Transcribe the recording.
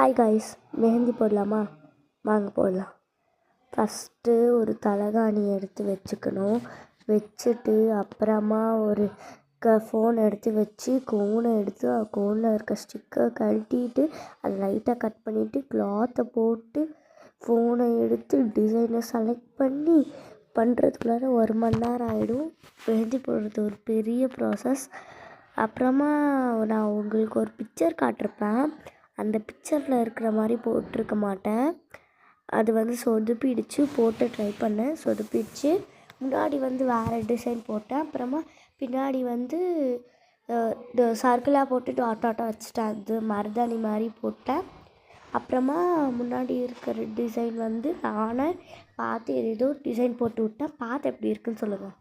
Hi guys, mehndi போடலாமா? வாங்க போடலாம். ஃபஸ்ட்டு ஒரு தலகாணி எடுத்து வச்சுட்டு அப்புறமா ஒரு ஃபோன் எடுத்து வச்சு கோனை எடுத்து கோனில் இருக்க ஸ்டிக்கர் கழட்டிட்டு அதை லைட்டாக கட் பண்ணிவிட்டு கிளாத்தை போட்டு ஃபோனை எடுத்து டிசைனை செலக்ட் பண்ணி பண்ணுறதுக்குள்ளார 1 மணி நேரம் ஆகிடும். மெஹந்தி போடுறது ஒரு பெரிய ப்ராசஸ். அப்புறமா நான் உங்களுக்கு ஒரு பிக்சர் காட்டிருப்பேன். அந்த பிக்சரில் இருக்கிற மாதிரி போட்டிருக்க மாட்டேன். அது சொதுப்பிடுச்சு. போட்டு ட்ரை பண்ணேன், சொதுப்பிடுச்சு. முன்னாடி வேறு டிசைன் போட்டேன். அப்புறமா பின்னாடி இந்த சர்க்கிளாக போட்டு டாட்டாக வச்சுட்டேன். அது மருதாணி மாதிரி போட்டேன். அப்புறமா முன்னாடி இருக்கிற டிசைன் நானே பார்த்து ஏதோ டிசைன் போட்டு விட்டேன். பார்த்து எப்படி இருக்குன்னு சொல்லுங்கள்.